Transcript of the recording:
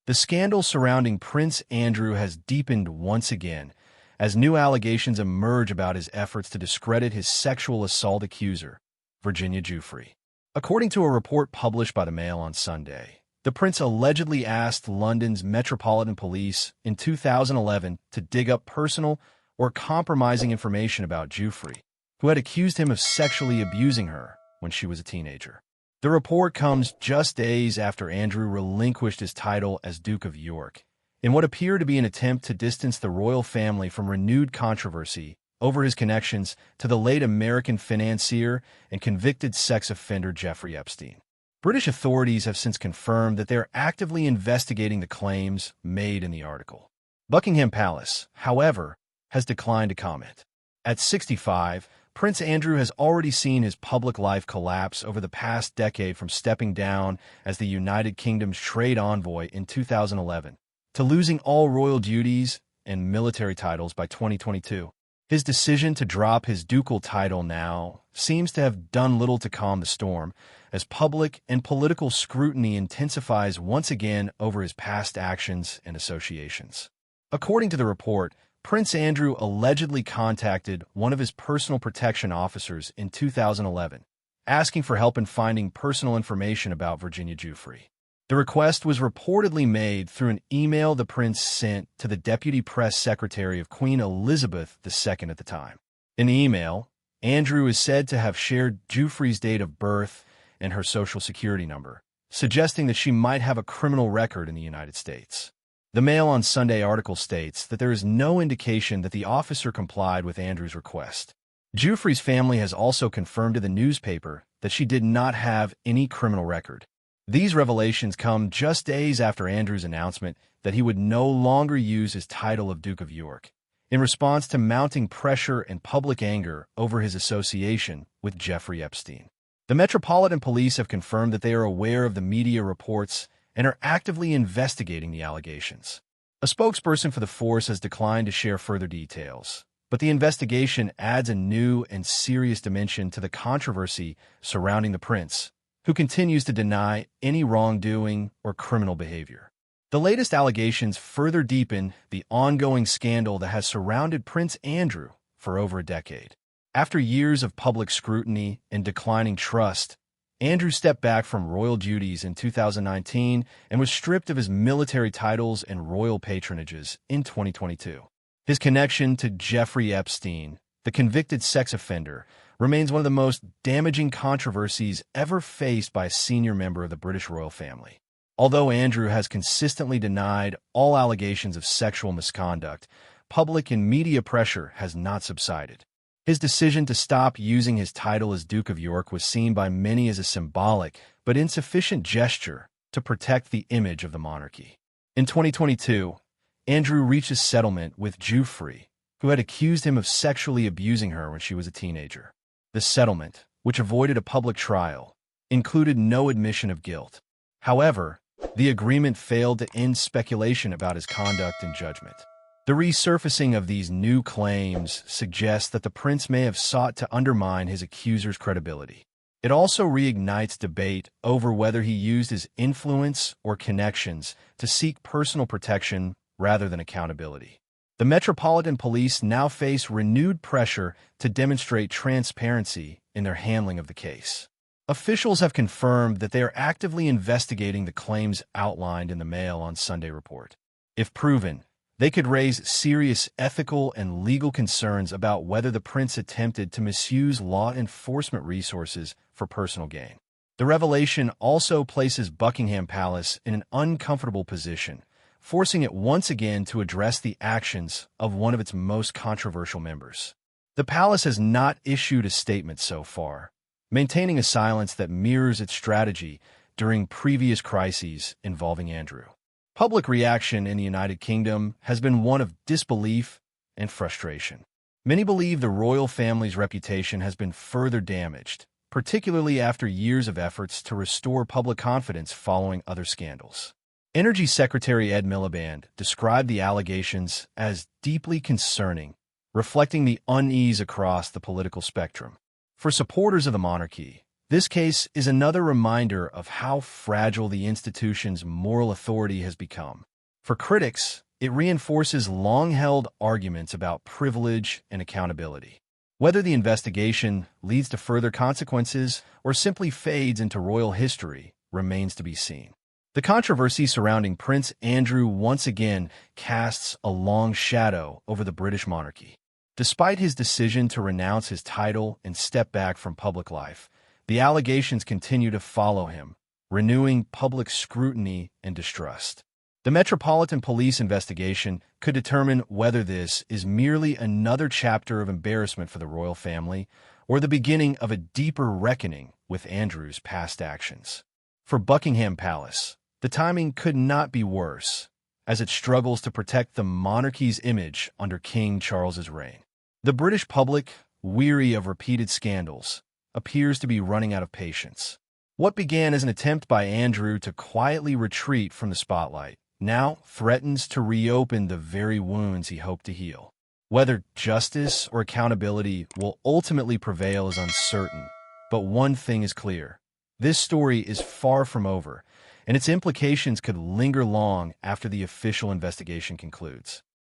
The scandal surrounding Prince Andrew has deepened once again, as new allegations emerge about his efforts to discredit his sexual assault accuser, Virginia Giuffre. According to a report published by the Mail on Sunday, the prince allegedly asked London's Metropolitan Police in 2011 to dig up personal or compromising information about Giuffre, who had accused him of sexually abusing her when she was a teenager. The report comes just days after Andrew relinquished his title as Duke of York, in what appeared to be an attempt to distance the royal family from renewed controversy over his connections to the late American financier and convicted sex offender Jeffrey Epstein. British authorities have since confirmed that they are actively investigating the claims made in the article. Buckingham Palace, however, has declined to comment. At 65, Prince Andrew has already seen his public life collapse over the past decade, from stepping down as the United Kingdom's trade envoy in 2011 to losing all royal duties and military titles by 2022. His decision to drop his ducal title now seems to have done little to calm the storm, as public and political scrutiny intensifies once again over his past actions and associations. According to the report, Prince Andrew allegedly contacted one of his personal protection officers in 2011, asking for help in finding personal information about Virginia Giuffre. The request was reportedly made through an email the prince sent to the deputy press secretary of Queen Elizabeth II at the time. In the email, Andrew is said to have shared Giuffre's date of birth and her social security number, suggesting that she might have a criminal record in the United States. The Mail on Sunday article states that there is no indication that the officer complied with Andrew's request. Giuffre's family has also confirmed to the newspaper that she did not have any criminal record. These revelations come just days after Andrew's announcement that he would no longer use his title of Duke of York, in response to mounting pressure and public anger over his association with Jeffrey Epstein. The Metropolitan Police have confirmed that they are aware of the media reports and are actively investigating the allegations. A spokesperson for the force has declined to share further details, but the investigation adds a new and serious dimension to the controversy surrounding the prince, who continues to deny any wrongdoing or criminal behavior. The latest allegations further deepen the ongoing scandal that has surrounded Prince Andrew for over a decade. After years of public scrutiny and declining trust, Andrew stepped back from royal duties in 2019 and was stripped of his military titles and royal patronages in 2022. His connection to Jeffrey Epstein, the convicted sex offender, remains one of the most damaging controversies ever faced by a senior member of the British royal family. Although Andrew has consistently denied all allegations of sexual misconduct, public and media pressure has not subsided. His decision to stop using his title as Duke of York was seen by many as a symbolic but insufficient gesture to protect the image of the monarchy. In 2022, Andrew reached a settlement with Giuffre, who had accused him of sexually abusing her when she was a teenager. The settlement, which avoided a public trial, included no admission of guilt. However, the agreement failed to end speculation about his conduct and judgment. The resurfacing of these new claims suggests that the prince may have sought to undermine his accuser's credibility. It also reignites debate over whether he used his influence or connections to seek personal protection rather than accountability. The Metropolitan Police now face renewed pressure to demonstrate transparency in their handling of the case. Officials have confirmed that they are actively investigating the claims outlined in the Mail on Sunday report. If proven, they could raise serious ethical and legal concerns about whether the prince attempted to misuse law enforcement resources for personal gain. The revelation also places Buckingham Palace in an uncomfortable position, forcing it once again to address the actions of one of its most controversial members. The palace has not issued a statement so far, maintaining a silence that mirrors its strategy during previous crises involving Andrew. Public reaction in the United Kingdom has been one of disbelief and frustration. Many believe the royal family's reputation has been further damaged, particularly after years of efforts to restore public confidence following other scandals. Energy Secretary Ed Miliband described the allegations as deeply concerning, reflecting the unease across the political spectrum. For supporters of the monarchy, This case is another reminder of how fragile the institution's moral authority has become. For critics, it reinforces long-held arguments about privilege and accountability. Whether the investigation leads to further consequences or simply fades into royal history remains to be seen. The controversy surrounding Prince Andrew once again casts a long shadow over the British monarchy. Despite his decision to renounce his title and step back from public life, the allegations continue to follow him, renewing public scrutiny and distrust. The Metropolitan Police investigation could determine whether this is merely another chapter of embarrassment for the royal family or the beginning of a deeper reckoning with Andrew's past actions. For Buckingham Palace, the timing could not be worse, as it struggles to protect the monarchy's image under King Charles's reign. The British public, weary of repeated scandals, appears to be running out of patience. What began as an attempt by Andrew to quietly retreat from the spotlight now threatens to reopen the very wounds he hoped to heal. Whether justice or accountability will ultimately prevail is uncertain, but one thing is clear. This story is far from over, and its implications could linger long after the official investigation concludes.